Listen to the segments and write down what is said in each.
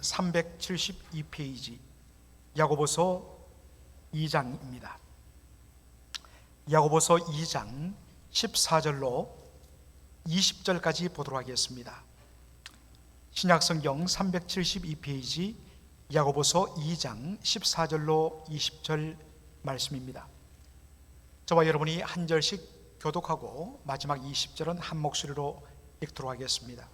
372페이지 야고보서 2장입니다. 야고보서 2장 14절로 20절까지 보도록 하겠습니다. 신약성경 372페이지 야고보서 2장 14절로 20절 말씀입니다. 저와 여러분이 한 절씩 교독하고 마지막 20절은 한 목소리로 읽도록 하겠습니다.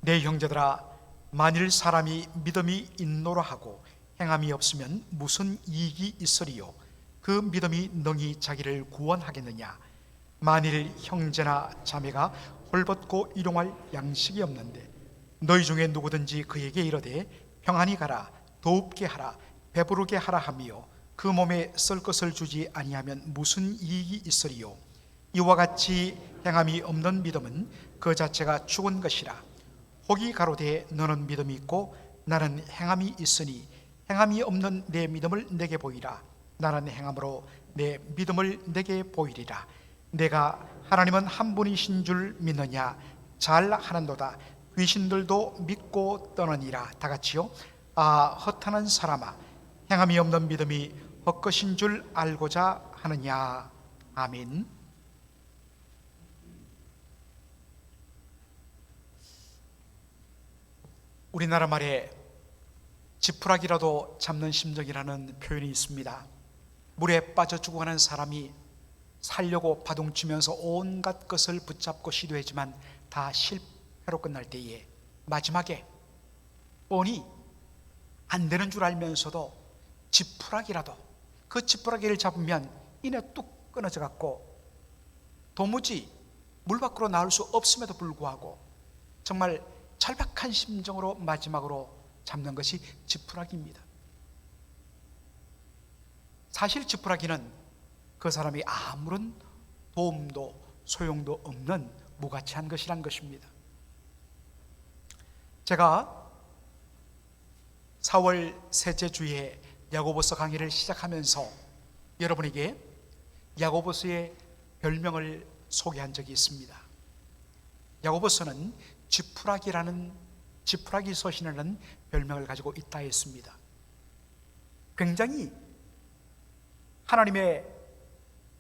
내 형제들아, 만일 사람이 믿음이 있노라 하고 행함이 없으면 무슨 이익이 있으리요? 그 믿음이 능히 자기를 구원하겠느냐? 만일 형제나 자매가 홀벗고 일용할 양식이 없는데 너희 중에 누구든지 그에게 이르되 평안히 가라, 더웁게 하라, 배부르게 하라 하며 그 몸에 쓸 것을 주지 아니하면 무슨 이익이 있으리요? 이와 같이 행함이 없는 믿음은 그 자체가 죽은 것이라. 혹이 가로되 너는 믿음이 있고 나는 행함이 있으니 행함이 없는 내 믿음을 내게 보이라. 나는 행함으로 내 믿음을 내게 보이리라. 내가 하나님은 한 분이신 줄 믿느냐? 잘 하는도다. 귀신들도 믿고 떠느니라. 다 같이요. 아, 허탄한 사람아, 행함이 없는 믿음이 헛것인 줄 알고자 하느냐? 아멘. 우리나라 말에 지푸라기라도 잡는 심정이라는 표현이 있습니다. 물에 빠져 죽어가는 사람이 살려고 바둥치면서 온갖 것을 붙잡고 시도했지만 다 실패로 끝날 때에 마지막에 뻔히 안 되는 줄 알면서도 지푸라기라도 그 지푸라기를 잡으면 이내 뚝 끊어져 갖고 도무지 물 밖으로 나올 수 없음에도 불구하고 정말 절박한 심정으로 마지막으로 잡는 것이 지푸라기입니다. 사실 지푸라기는 그 사람이 아무런 도움도 소용도 없는 무가치한 것이란 것입니다. 제가 4월 셋째 주에 야고보서 강의를 시작하면서 여러분에게 야고보서의 별명을 소개한 적이 있습니다. 야고보서는 지푸라기 서신이라는 별명을 가지고 있다 했습니다. 굉장히 하나님의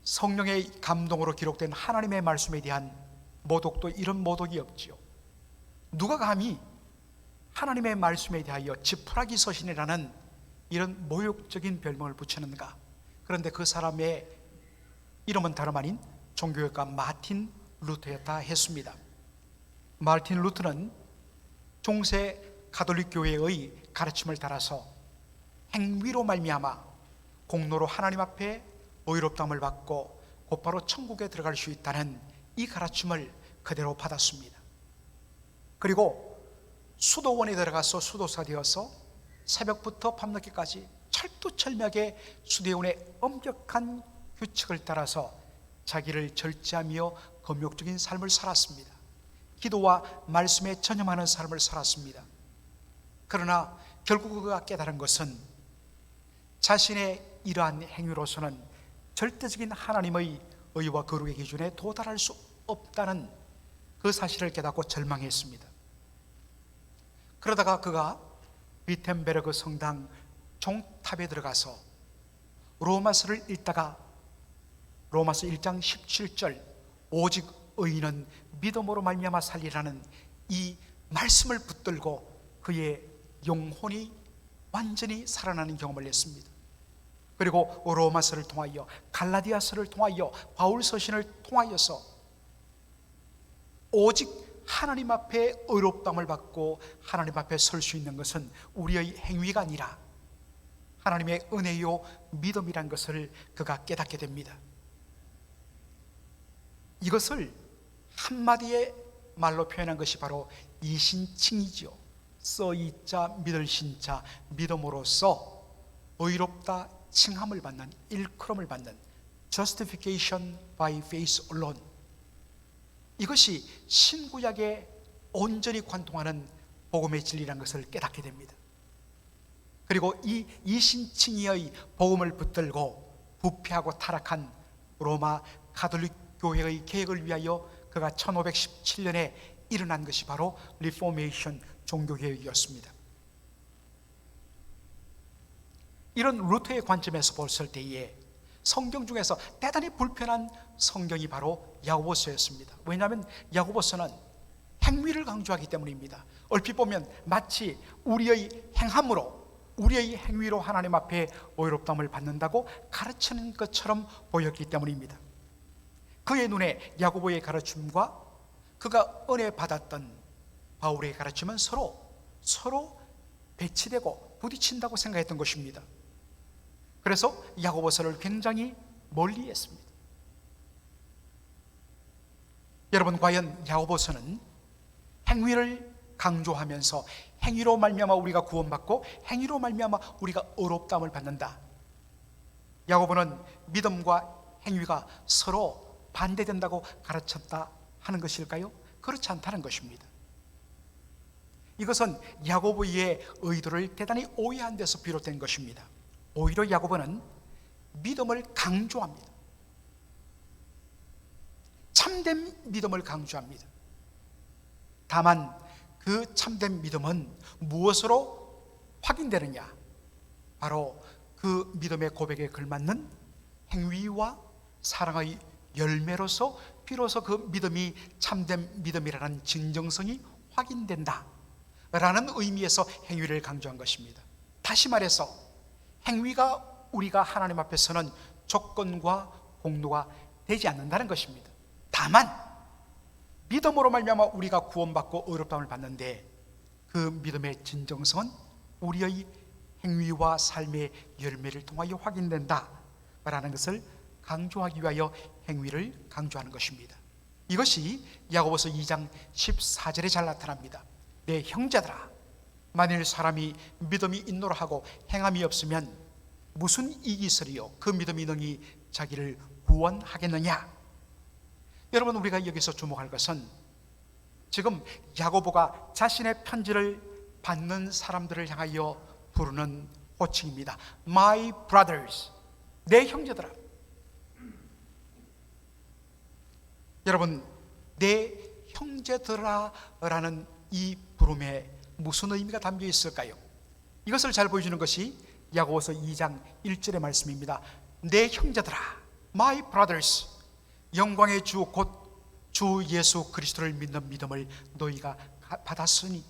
성령의 감동으로 기록된 하나님의 말씀에 대한 모독도 이런 모독이 없지요. 누가 감히 하나님의 말씀에 대하여 지푸라기 서신이라는 이런 모욕적인 별명을 붙이는가? 그런데 그 사람의 이름은 다름 아닌 종교학자 마틴 루터였다 했습니다. 마틴 루터는 중세 가톨릭 교회의 가르침을 따라서 행위로 말미암아 공로로 하나님 앞에 의롭다함을 받고 곧바로 천국에 들어갈 수 있다는 이 가르침을 그대로 받았습니다. 그리고 수도원에 들어가서 수도사 되어서 새벽부터 밤늦게까지 철두철미하게 수도원의 엄격한 규칙을 따라서 자기를 절제하며 검욕적인 삶을 살았습니다. 기도와 말씀에 전념하는 삶을 살았습니다. 그러나 결국 그가 깨달은 것은 자신의 이러한 행위로서는 절대적인 하나님의 의와 거룩의 기준에 도달할 수 없다는 그 사실을 깨닫고 절망했습니다. 그러다가 그가 위텐베르그 성당 종탑에 들어가서 로마서를 읽다가 로마서 1장 17절 오직 의인은 믿음으로 말미암아 살리라는 이 말씀을 붙들고 그의 영혼이 완전히 살아나는 경험을 했습니다. 그리고 로마서를 통하여 갈라디아서를 통하여 바울서신을 통하여서 오직 하나님 앞에 의롭다함을 받고 하나님 앞에 설 수 있는 것은 우리의 행위가 아니라 하나님의 은혜요 믿음이란 것을 그가 깨닫게 됩니다. 이것을 한마디의 말로 표현한 것이 바로 이신칭이지요. 써이자 믿을 신자, 믿음으로써 의롭다 칭함을 받는, 일컬음을 받는 Justification by faith alone. 이것이 신구약에 온전히 관통하는 복음의 진리라는 것을 깨닫게 됩니다. 그리고 이 이신칭의의 복음을 붙들고 부패하고 타락한 로마 가톨릭 교회의 개혁을 위하여 그가 1517년에 일어난 것이 바로 리포메이션 종교개혁이었습니다. 이런 루터의 관점에서 봤을 때에 성경 중에서 대단히 불편한 성경이 바로 야고보서였습니다. 왜냐하면 야고보서는 행위를 강조하기 때문입니다. 얼핏 보면 마치 우리의 행함으로, 우리의 행위로 하나님 앞에 의롭다함을 받는다고 가르치는 것처럼 보였기 때문입니다. 그의 눈에 야고보의 가르침과 그가 은혜 받았던 바울의 가르침은 서로 배치되고 부딪힌다고 생각했던 것입니다. 그래서 야고보서를 굉장히 멀리했습니다. 여러분, 과연 야고보서는 행위를 강조하면서 행위로 말미암아 우리가 구원받고 행위로 말미암아 우리가 의롭다함을 받는다, 야고보는 믿음과 행위가 서로 반대된다고 가르쳤다 하는 것일까요? 그렇지 않다는 것입니다. 이것은 야고보의 의도를 대단히 오해한 데서 비롯된 것입니다. 오히려 야고보는 믿음을 강조합니다. 참된 믿음을 강조합니다. 다만 그 참된 믿음은 무엇으로 확인되느냐? 바로 그 믿음의 고백에 걸맞는 행위와 사랑의 열매로서 비로소 그 믿음이 참된 믿음이라는 진정성이 확인된다 라는 의미에서 행위를 강조한 것입니다. 다시 말해서 행위가 우리가 하나님 앞에서는 조건과 공로가 되지 않는다는 것입니다. 다만 믿음으로 말미암아 우리가 구원받고 의롭다함을 받는데 그 믿음의 진정성은 우리의 행위와 삶의 열매를 통하여 확인된다 라는 것을 강조하기 위하여 행위를 강조하는 것입니다. 이것이 야고보서 2장 14절에 잘 나타납니다. 내 형제들아, 만일 사람이 믿음이 있노라 하고 행함이 없으면 무슨 이익이 있으리요? 그 믿음이 능히 자기를 구원하겠느냐? 여러분, 우리가 여기서 주목할 것은 지금 야고보가 자신의 편지를 받는 사람들을 향하여 부르는 호칭입니다. My brothers, 내 형제들아. 여러분, 내 형제들아 라는 이 부름에 무슨 의미가 담겨 있을까요? 이것을 잘 보여주는 것이 야고보서 2장 1절의 말씀입니다. 내 형제들아, my brothers, 영광의 주 곧 주 예수 그리스도를 믿는 믿음을 너희가 받았으니.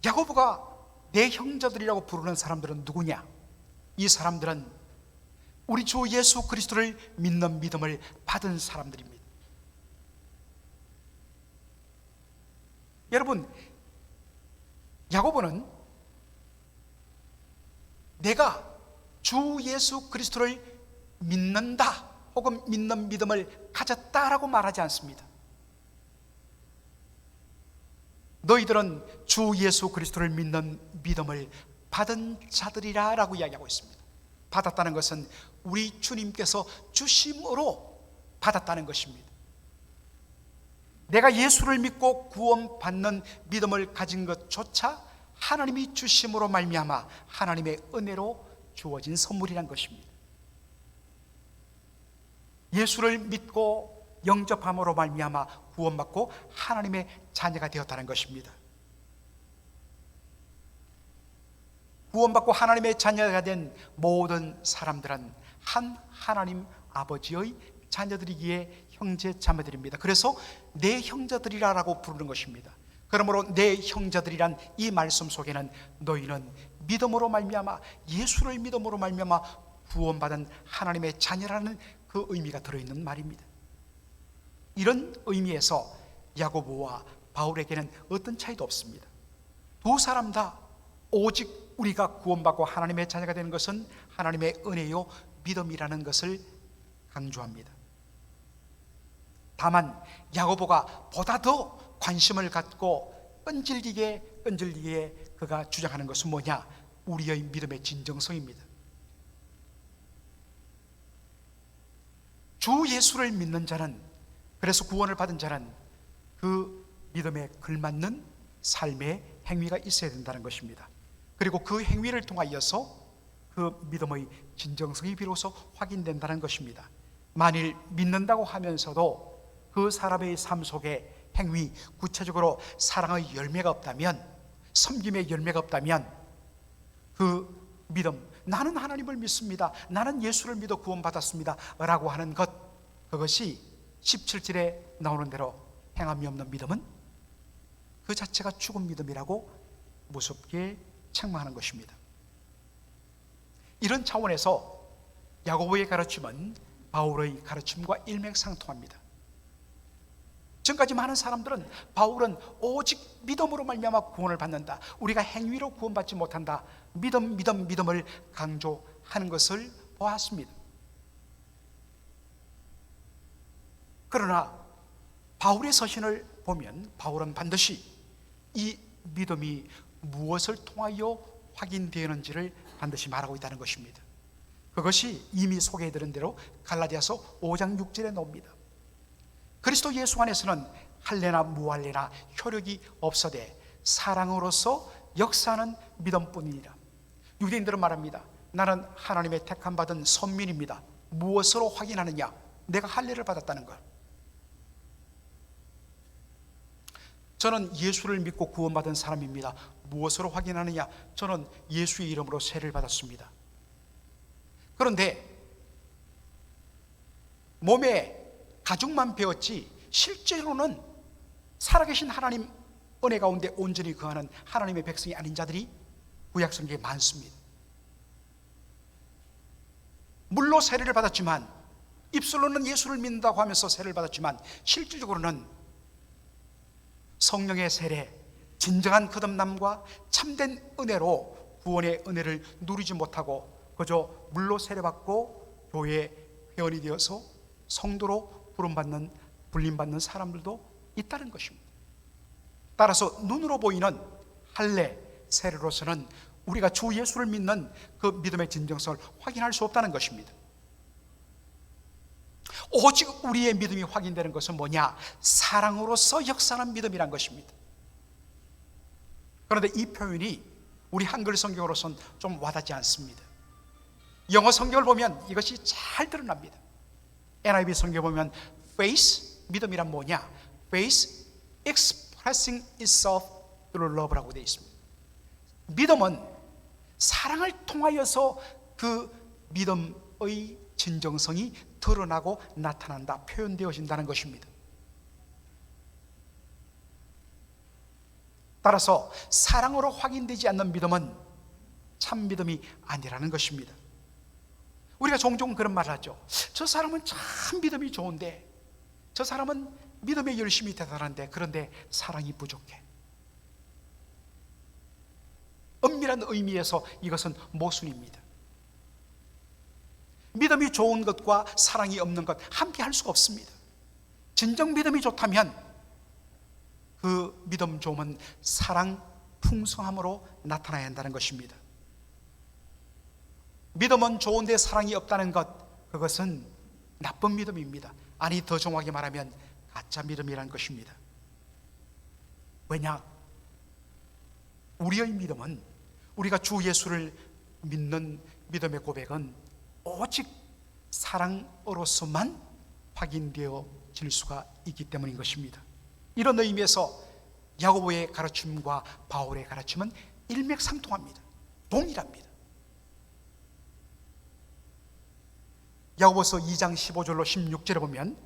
야고보가 내 형제들이라고 부르는 사람들은 누구냐? 이 사람들은 우리 주 예수 그리스도를 믿는 믿음을 받은 사람들입니다. 여러분, 야고보는 내가 주 예수 그리스도를 믿는다 혹은 믿는 믿음을 가졌다라고 말하지 않습니다. 너희들은 주 예수 그리스도를 믿는 믿음을 받은 자들이라 라고 이야기하고 있습니다. 받았다는 것은 우리 주님께서 주심으로 받았다는 것입니다. 내가 예수를 믿고 구원받는 믿음을 가진 것조차 하나님이 주심으로 말미암아 하나님의 은혜로 주어진 선물이란 것입니다. 예수를 믿고 영접함으로 말미암아 구원받고 하나님의 자녀가 되었다는 것입니다. 구원받고 하나님의 자녀가 된 모든 사람들은 한 하나님 아버지의 자녀들이기에 형제 자매들입니다. 그래서 내 형제들이라고 부르는 것입니다. 그러므로 내 형제들이란 이 말씀 속에는 너희는 믿음으로 말미암아 예수를 믿음으로 말미암아 구원받은 하나님의 자녀라는 그 의미가 들어있는 말입니다. 이런 의미에서 야고보와 바울에게는 어떤 차이도 없습니다. 두 사람 다 오직 우리가 구원받고 하나님의 자녀가 되는 것은 하나님의 은혜요 믿음이라는 것을 강조합니다. 다만 야고보가 보다 더 관심을 갖고 끈질기게 그가 주장하는 것은 뭐냐? 우리의 믿음의 진정성입니다. 주 예수를 믿는 자는, 그래서 구원을 받은 자는 그 믿음에 걸맞는 삶의 행위가 있어야 된다는 것입니다. 그리고 그 행위를 통하여서 그 믿음의 진정성이 비로소 확인된다는 것입니다. 만일 믿는다고 하면서도 그 사람의 삶 속에 행위, 구체적으로 사랑의 열매가 없다면, 섬김의 열매가 없다면 그 믿음, 나는 하나님을 믿습니다, 나는 예수를 믿어 구원받았습니다 라고 하는 것, 그것이 17절에 나오는 대로 행함이 없는 믿음은 그 자체가 죽은 믿음이라고 무섭게 책망하는 것입니다. 이런 차원에서 야고보의 가르침은 바울의 가르침과 일맥상통합니다. 지금까지 많은 사람들은 바울은 오직 믿음으로 말미암아 구원을 받는다, 우리가 행위로 구원받지 못한다, 믿음을 강조하는 것을 보았습니다. 그러나 바울의 서신을 보면 바울은 반드시 이 믿음이 무엇을 통하여 확인되는지를 반드시 말하고 있다는 것입니다. 그것이 이미 소개해드린 대로 갈라디아서 5장 6절에 나옵니다. 그리스도 예수 안에서는 할례나 무할례나 효력이 없어되 사랑으로서 역사하는 믿음뿐이니라. 유대인들은 말합니다. 나는 하나님의 택함 받은 선민입니다. 무엇으로 확인하느냐? 내가 할례를 받았다는 것. 저는 예수를 믿고 구원받은 사람입니다. 무엇으로 확인하느냐? 저는 예수의 이름으로 세례를 받았습니다. 그런데 몸에 가죽만 배웠지 실제로는 살아계신 하나님 은혜 가운데 온전히 거하는 하나님의 백성이 아닌 자들이 구약 성경에 많습니다. 물로 세례를 받았지만, 입술로는 예수를 믿는다고 하면서 세례를 받았지만 실질적으로는 성령의 세례, 진정한 거듭남과 참된 은혜로 구원의 은혜를 누리지 못하고 그저 물로 세례받고 교회 회원이 되어서 성도로 불림받는 사람들도 있다는 것입니다. 따라서 눈으로 보이는 할례, 세례로서는 우리가 주 예수를 믿는 그 믿음의 진정성을 확인할 수 없다는 것입니다. 오직 우리의 믿음이 확인되는 것은 뭐냐? 사랑으로서 역사하는 믿음이란 것입니다. 그런데 이 표현이 우리 한글 성경으로서는 좀 와닿지 않습니다. 영어 성경을 보면 이것이 잘 드러납니다. NIV 성경 보면 faith, 믿음이란 뭐냐? faith expressing itself through love라고 되어 있습니다. 믿음은 사랑을 통하여서 그 믿음의 진정성이 드러나고 나타난다, 표현되어진다는 것입니다. 따라서 사랑으로 확인되지 않는 믿음은 참 믿음이 아니라는 것입니다. 우리가 종종 그런 말을 하죠. 저 사람은 참 믿음이 좋은데, 저 사람은 믿음의 열심이 대단한데, 그런데 사랑이 부족해. 엄밀한 의미에서 이것은 모순입니다. 믿음이 좋은 것과 사랑이 없는 것 함께 할 수가 없습니다. 진정 믿음이 좋다면 그 믿음 좋음은 사랑 풍성함으로 나타나야 한다는 것입니다. 믿음은 좋은데 사랑이 없다는 것, 그것은 나쁜 믿음입니다. 아니, 더 정확하게 말하면 가짜 믿음이라는 것입니다. 왜냐? 우리의 믿음은, 우리가 주 예수를 믿는 믿음의 고백은 오직 사랑으로서만 확인되어질 수가 있기 때문인 것입니다. 이런 의미에서 야고보의 가르침과 바울의 가르침은 일맥상통합니다. 동일합니다. 야고보서 2장 15절로 16절에 보면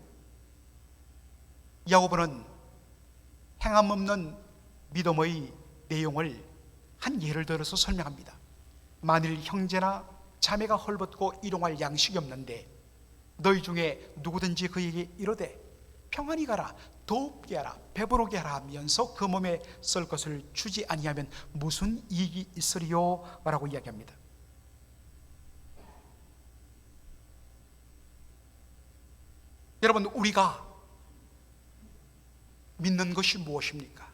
야고보는 행함 없는 믿음의 내용을 한 예를 들어서 설명합니다. 만일 형제나 자매가 헐벗고 일용할 양식이 없는데 너희 중에 누구든지 그에게 이르되 평안히 가라, 더웁게 하라, 배부르게 하라 하면서 그 몸에 쓸 것을 주지 아니하면 무슨 이익이 있으리요? 라고 이야기합니다. 여러분, 우리가 믿는 것이 무엇입니까?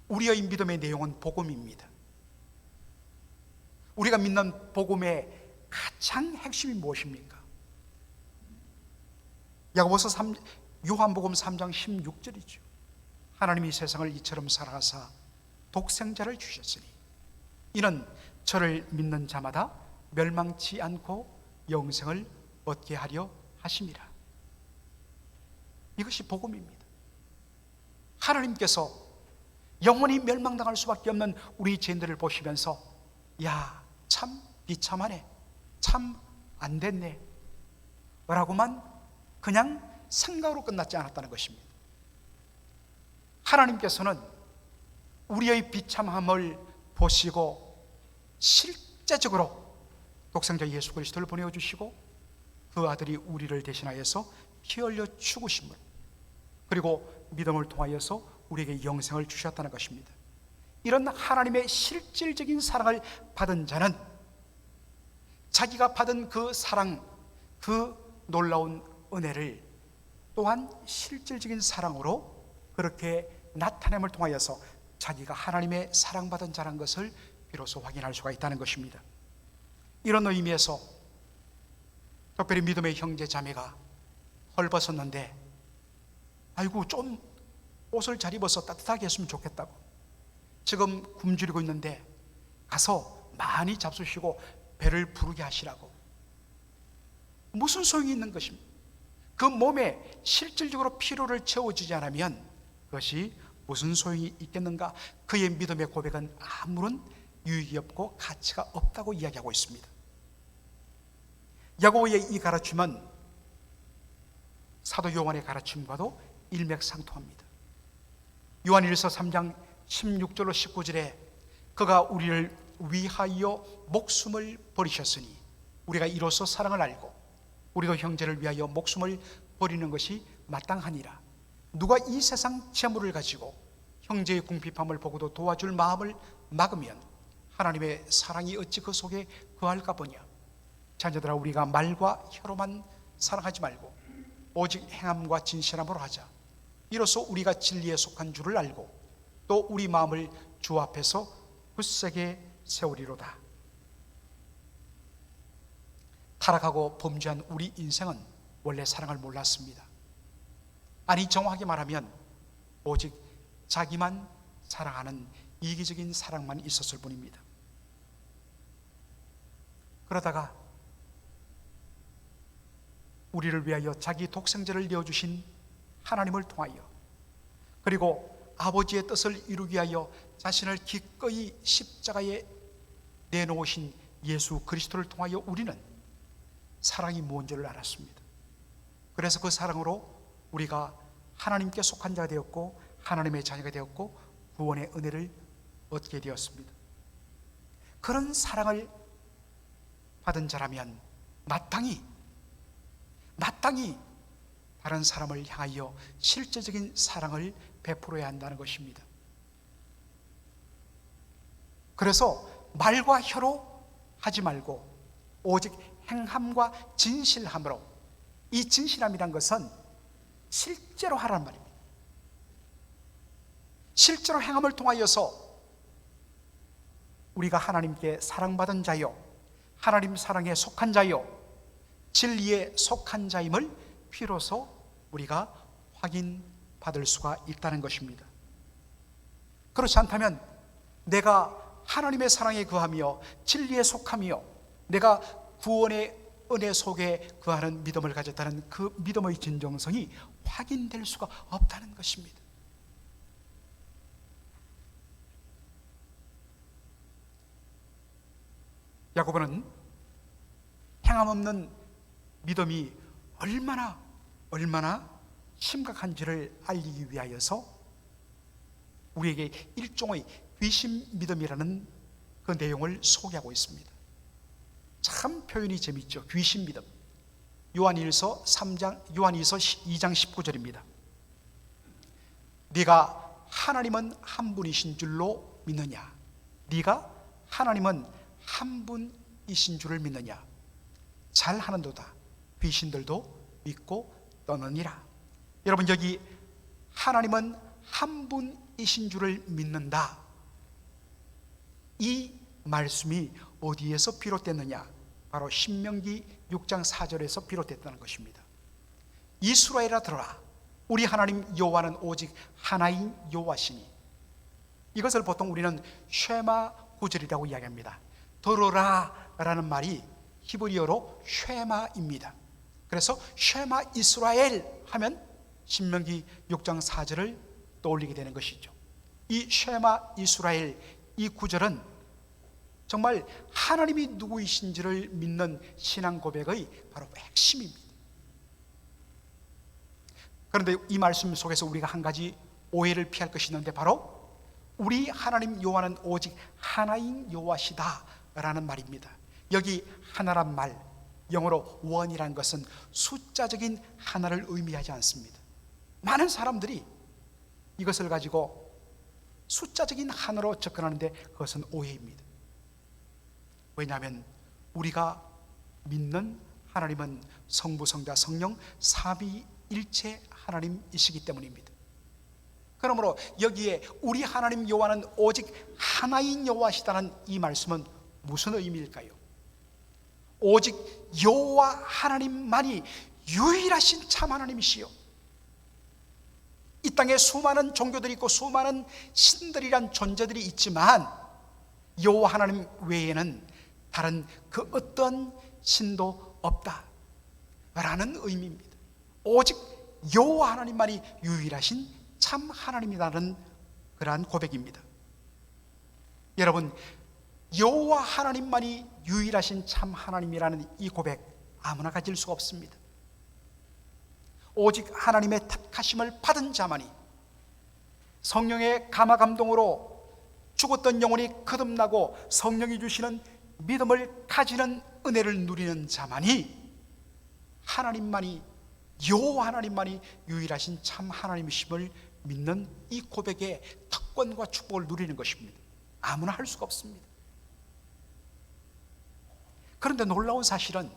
우리의 믿음의 내용은 복음입니다. 우리가 믿는 복음의 가장 핵심이 무엇입니까? 요한복음 3장 16절이죠. 하나님이 세상을 이처럼 사랑하사 독생자를 주셨으니 이는 저를 믿는 자마다 멸망치 않고 영생을 얻게 하려 하심이라. 이것이 복음입니다. 하나님께서 영원히 멸망당할 수밖에 없는 우리 죄인들을 보시면서 야, 참 비참하네, 참 안 됐네 라고만 그냥 생각으로 끝났지 않았다는 것입니다. 하나님께서는 우리의 비참함을 보시고 실제적으로 독생자 예수 그리스도를 보내주시고 그 아들이 우리를 대신하여서 피 흘려 죽으심을, 그리고 믿음을 통하여서 우리에게 영생을 주셨다는 것입니다. 이런 하나님의 실질적인 사랑을 받은 자는 자기가 받은 그 사랑, 그 놀라운 은혜를 또한 실질적인 사랑으로 그렇게 나타냄을 통하여서 자기가 하나님의 사랑받은 자라는 것을 비로소 확인할 수가 있다는 것입니다. 이런 의미에서 특별히 믿음의 형제 자매가 헐벗었는데 아이고 좀 옷을 잘 입어서 따뜻하게 했으면 좋겠다고, 지금 굶주리고 있는데 가서 많이 잡수시고 배를 부르게 하시라고, 무슨 소용이 있는 것입니까? 그 몸에 실질적으로 피로를 채워주지 않으면 그것이 무슨 소용이 있겠는가? 그의 믿음의 고백은 아무런 유익이 없고 가치가 없다고 이야기하고 있습니다. 야고보의 이 가르침은 사도 요한의 가르침과도 일맥상통합니다. 요한일서 3장 16절로 19절에 그가 우리를 위하여 목숨을 버리셨으니 우리가 이로써 사랑을 알고 우리도 형제를 위하여 목숨을 버리는 것이 마땅하니라. 누가 이 세상 재물을 가지고 형제의 궁핍함을 보고도 도와줄 마음을 막으면 하나님의 사랑이 어찌 그 속에 거할까 보냐. 자녀들아, 우리가 말과 혀로만 사랑하지 말고 오직 행함과 진실함으로 하자. 이로써 우리가 진리에 속한 줄을 알고 또 우리 마음을 주 앞에서 굳세게 세우리로다. 타락하고 범죄한 우리 인생은 원래 사랑을 몰랐습니다. 아니, 정확하게 말하면 오직 자기만 사랑하는 이기적인 사랑만 있었을 뿐입니다. 그러다가 우리를 위하여 자기 독생자를 내어주신 하나님을 통하여, 그리고 아버지의 뜻을 이루기 위하여 자신을 기꺼이 십자가에 내놓으신 예수 그리스도를 통하여 우리는 사랑이 무언지를 알았습니다. 그래서 그 사랑으로 우리가 하나님께 속한 자가 되었고 하나님의 자녀가 되었고 구원의 은혜를 얻게 되었습니다. 그런 사랑을 받은 자라면 마땅히 다른 사람을 향하여 실제적인 사랑을 베풀어야 한다는 것입니다. 그래서 말과 혀로 하지 말고 오직 행함과 진실함으로, 이 진실함이란 것은 실제로 하라는 말입니다. 실제로 행함을 통하여서 우리가 하나님께 사랑받은 자요, 하나님 사랑에 속한 자요, 진리에 속한 자임을 비로소 우리가 확인받을 수가 있다는 것입니다. 그렇지 않다면 내가 하나님의 사랑에 거하며 진리에 속하며 내가 구원의 은혜 속에 거하는 믿음을 가졌다는 그 믿음의 진정성이 확인될 수가 없다는 것입니다. 야고보는 행함 없는 믿음이 얼마나 심각한지를 알리기 위하여서 우리에게 일종의 귀신 믿음이라는 그 내용을 소개하고 있습니다. 참 표현이 재밌죠. 귀신 믿음. 요한일서 2장 19절입니다. 네가 하나님은 한 분이신 줄로 믿느냐? 네가 하나님은 한 분이신 줄을 믿느냐? 잘하는도다. 귀신들도 믿고 떠느니라. 여러분, 여기 하나님은 한 분이신 줄을 믿는다, 이 말씀이 어디에서 비롯됐느냐? 바로 신명기 6장 4절에서 비롯됐다는 것입니다. 이스라엘아 들어라, 우리 하나님 여호와는 오직 하나인 여호와시니. 이것을 보통 우리는 쉐마 구절이라고 이야기합니다. 들어라 라는 말이 히브리어로 쉐마입니다. 그래서 쉐마 이스라엘 하면 신명기 6장 4절을 떠올리게 되는 것이죠. 이 쉐마 이스라엘, 이 구절은 정말 하나님이 누구이신지를 믿는 신앙 고백의 바로 핵심입니다. 그런데 이 말씀 속에서 우리가 한 가지 오해를 피할 것이 있는데, 바로 우리 하나님 여호와는 오직 하나인 여호와시다 라는 말입니다. 여기 하나란 말, 영어로 one이라는 것은 숫자적인 하나를 의미하지 않습니다. 많은 사람들이 이것을 가지고 숫자적인 하나로 접근하는데 그것은 오해입니다. 왜냐하면 우리가 믿는 하나님은 성부, 성자, 성령 삼위일체 하나님이시기 때문입니다. 그러므로 여기에 우리 하나님 여호와는 오직 하나인 여호와시다는 이 말씀은 무슨 의미일까요? 오직 여호와 하나님만이 유일하신 참 하나님이시요, 이 땅에 수많은 종교들이 있고 수많은 신들이란 존재들이 있지만 여호와 하나님 외에는 다른 그 어떤 신도 없다 라는 의미입니다. 오직 여호와 하나님만이 유일하신 참 하나님이라는 그러한 고백입니다. 여러분, 여호와 하나님만이 유일하신 참 하나님이라는 이 고백 아무나 가질 수가 없습니다. 오직 하나님의 택하심을 받은 자만이, 성령의 감화 감동으로 죽었던 영혼이 거듭나고 성령이 주시는 믿음을 가지는 은혜를 누리는 자만이 하나님만이, 여호와 하나님만이 유일하신 참 하나님이심을 믿는 이 고백의 특권과 축복을 누리는 것입니다. 아무나 할 수가 없습니다. 그런데 놀라운 사실은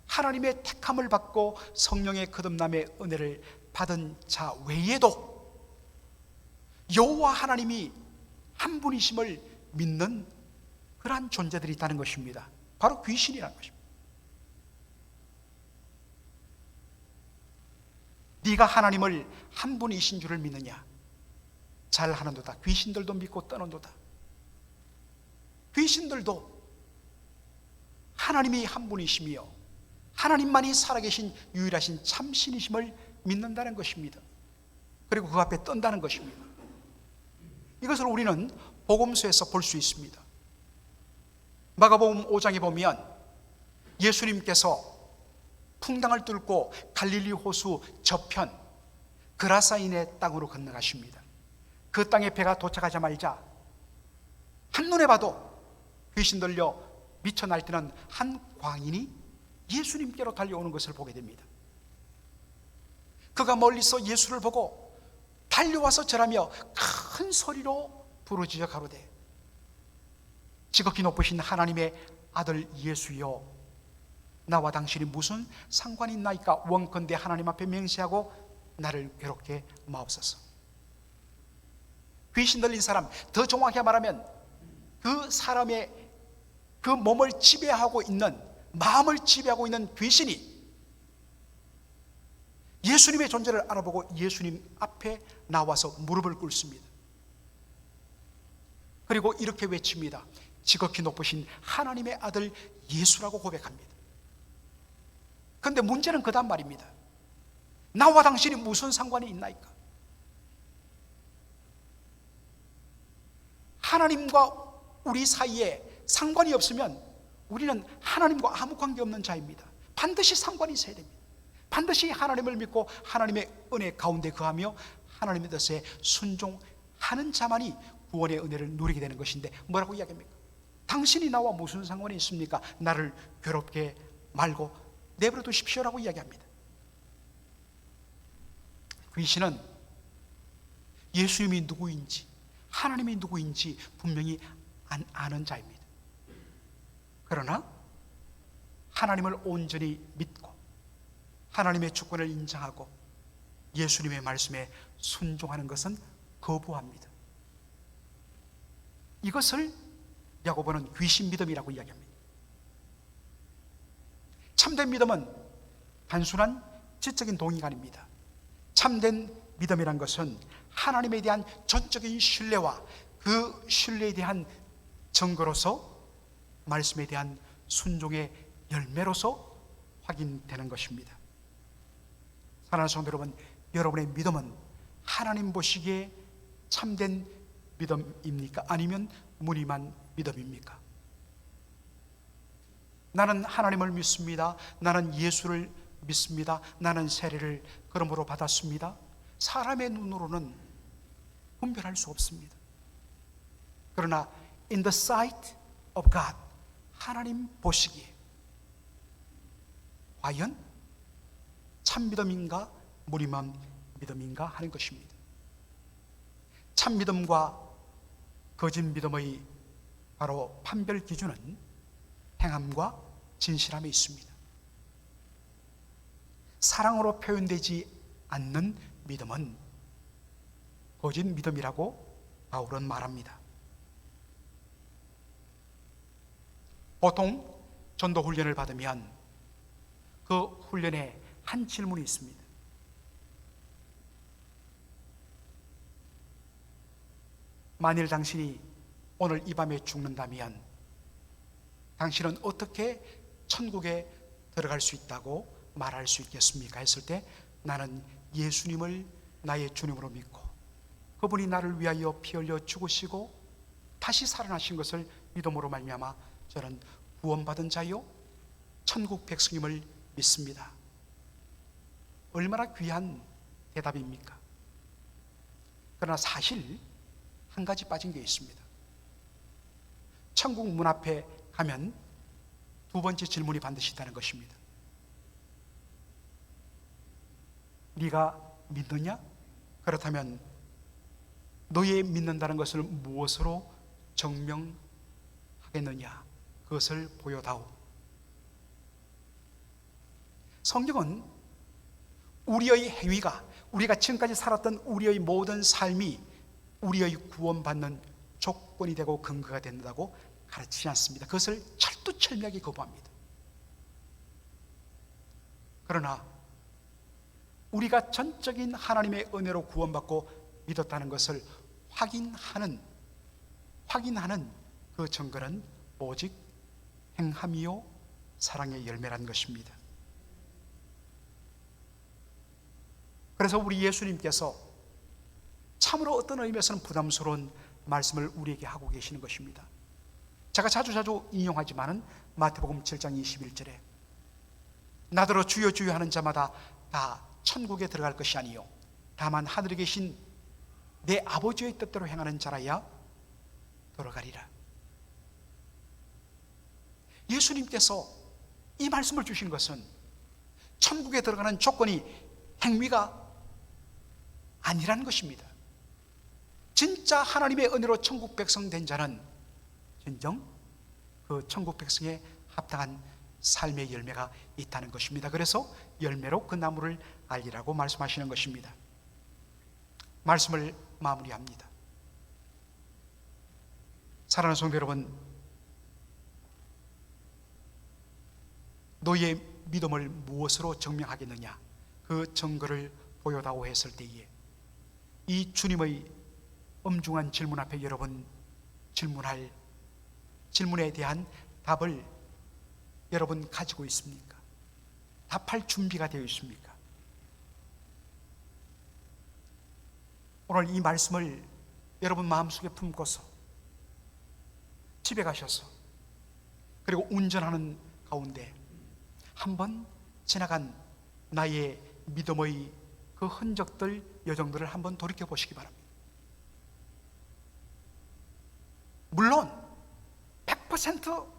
하나님의 택함을 받고 성령의 거듭남의 은혜를 받은 자 외에도 여호와 하나님이 한 분이심을 믿는 그러한 존재들이 있다는 것입니다. 바로 귀신이라는 것입니다. 네가 하나님을 한 분이신 줄을 믿느냐? 잘하는도다. 귀신들도 믿고 떠는도다. 귀신들도 하나님이 한 분이시며 하나님만이 살아계신 유일하신 참신이심을 믿는다는 것입니다. 그리고 그 앞에 떤다는 것입니다. 이것을 우리는 복음서에서 볼 수 있습니다. 마가복음 5장에 보면 예수님께서 풍랑을 뚫고 갈릴리 호수 저편 그라사인의 땅으로 건너가십니다. 그 땅에 배가 도착하자마자 한눈에 봐도 귀신 들려 미쳐 날뛰는 한 광인이 예수님께로 달려오는 것을 보게 됩니다. 그가 멀리서 예수를 보고 달려와서 절하며 큰 소리로 부르짖어 가로되, 지극히 높으신 하나님의 아들 예수여, 나와 당신이 무슨 상관이 있나이까? 원컨대 하나님 앞에 맹세하고 나를 괴롭게 마옵소서. 귀신 들린 사람, 더 정확히 말하면 그 사람의 그 몸을 지배하고 있는, 마음을 지배하고 있는 귀신이 예수님의 존재를 알아보고 예수님 앞에 나와서 무릎을 꿇습니다. 그리고 이렇게 외칩니다. 지극히 높으신 하나님의 아들 예수라고 고백합니다. 그런데 문제는 그 다음 말입니다. 나와 당신이 무슨 상관이 있나이까? 하나님과 우리 사이에 상관이 없으면 우리는 하나님과 아무 관계없는 자입니다. 반드시 상관이 있어야 됩니다. 반드시 하나님을 믿고 하나님의 은혜 가운데 거하며 하나님의 뜻에 순종하는 자만이 구원의 은혜를 누리게 되는 것인데, 뭐라고 이야기합니까? 당신이 나와 무슨 상관이 있습니까? 나를 괴롭게 말고 내버려 두십시오라고 이야기합니다. 귀신은 예수님이 누구인지, 하나님이 누구인지 분명히 아는 자입니다. 그러나 하나님을 온전히 믿고 하나님의 주권을 인정하고 예수님의 말씀에 순종하는 것은 거부합니다. 이것을 야고보는 귀신 믿음이라고 이야기합니다. 참된 믿음은 단순한 지적인 동의가 아닙니다. 참된 믿음이란 것은 하나님에 대한 전적인 신뢰와 그 신뢰에 대한 증거로서 말씀에 대한 순종의 열매로서 확인되는 것입니다. 사랑하는 성도 여러분, 여러분의 믿음은 하나님 보시기에 참된 믿음입니까? 아니면 무늬만 믿음입니까? 나는 하나님을 믿습니다. 나는 예수를 믿습니다. 나는 세례를 그러므로 받았습니다. 사람의 눈으로는 분별할 수 없습니다. 그러나 in the sight of God, 하나님 보시기에 과연 참 믿음인가 무늬만 믿음인가 하는 것입니다. 참 믿음과 거짓 믿음의 바로 판별 기준은 행함과 진실함에 있습니다. 사랑으로 표현되지 않는 믿음은 거짓 믿음이라고 바울은 말합니다. 보통 전도 훈련을 받으면 그 훈련에 한 질문이 있습니다. 만일 당신이 오늘 이 밤에 죽는다면 당신은 어떻게 천국에 들어갈 수 있다고 말할 수 있겠습니까? 했을 때 나는 예수님을 나의 주님으로 믿고 그분이 나를 위하여 피 흘려 죽으시고 다시 살아나신 것을 믿음으로 말미암아 저는 구원받은 자요 천국 백성임을 믿습니다. 얼마나 귀한 대답입니까? 그러나 사실 한 가지 빠진 게 있습니다. 천국 문 앞에 가면 두 번째 질문이 반드시 있다는 것입니다. 네가 믿느냐? 그렇다면 너의 믿는다는 것을 무엇으로 증명하겠느냐? 그것을 보여다오. 성경은 우리의 행위가, 우리가 지금까지 살았던 우리의 모든 삶이 우리의 구원받는 조건이 되고 근거가 된다고 가르치지 않습니다. 그것을 철두철미하게 거부합니다. 그러나 우리가 전적인 하나님의 은혜로 구원받고 믿었다는 것을 확인하는 그 증거는 오직 행함이요 사랑의 열매라는 것입니다. 그래서 우리 예수님께서 참으로 어떤 의미에서는 부담스러운 말씀을 우리에게 하고 계시는 것입니다. 제가 자주 인용하지만은 마태복음 7장 21절에 나더러 주여 주여 하는 자마다 다 천국에 들어갈 것이 아니요 다만 하늘에 계신 내 아버지의 뜻대로 행하는 자라야 들어가리라. 예수님께서 이 말씀을 주신 것은 천국에 들어가는 조건이 행위가 아니라는 것입니다. 진짜 하나님의 은혜로 천국 백성 된 자는 진정 그 천국 백성에 합당한 삶의 열매가 있다는 것입니다. 그래서 열매로 그 나무를 알리라고 말씀하시는 것입니다. 말씀을 마무리합니다. 사랑하는 성도 여러분, 너의 믿음을 무엇으로 증명하겠느냐? 그 증거를 보여다오 했을 때에 이 주님의 엄중한 질문 앞에 여러분 질문할 질문에 대한 답을 여러분 가지고 있습니까? 답할 준비가 되어 있습니까? 오늘 이 말씀을 여러분 마음속에 품고서 집에 가셔서 그리고 운전하는 가운데 한번 지나간 나의 믿음의 그 흔적들, 여정들을 한번 돌이켜 보시기 바랍니다. 물론 100%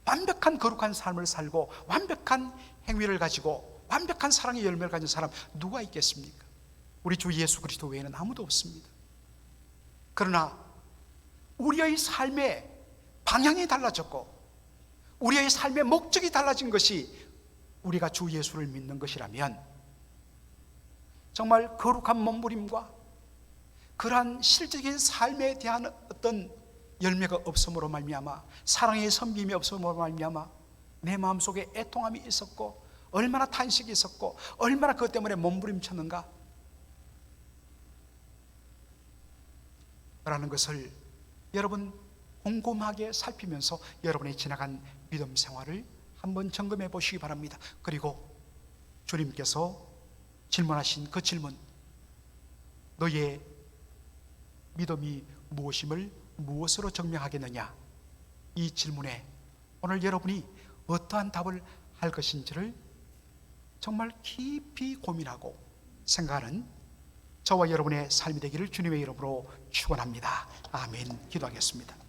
완벽한 거룩한 삶을 살고 완벽한 행위를 가지고 완벽한 사랑의 열매를 가진 사람 누가 있겠습니까? 우리 주 예수 그리스도 외에는 아무도 없습니다. 그러나 우리의 삶의 방향이 달라졌고 우리의 삶의 목적이 달라진 것이 우리가 주 예수를 믿는 것이라면 정말 거룩한 몸부림과 그러한 실질적인 삶에 대한 어떤 열매가 없음으로 말미암아 사랑의 섬김이 없음으로 말미암아 내 마음속에 애통함이 있었고 얼마나 탄식이 있었고 얼마나 그것 때문에 몸부림쳤는가 라는 것을 여러분 곰곰하게 살피면서 여러분의 지나간 믿음 생활을 한번 점검해 보시기 바랍니다. 그리고 주님께서 질문하신 그 질문, 너의 믿음이 무엇임을 무엇으로 증명하겠느냐? 이 질문에 오늘 여러분이 어떠한 답을 할 것인지를 정말 깊이 고민하고 생각하는 저와 여러분의 삶이 되기를 주님의 이름으로 축원합니다. 아멘. 기도하겠습니다.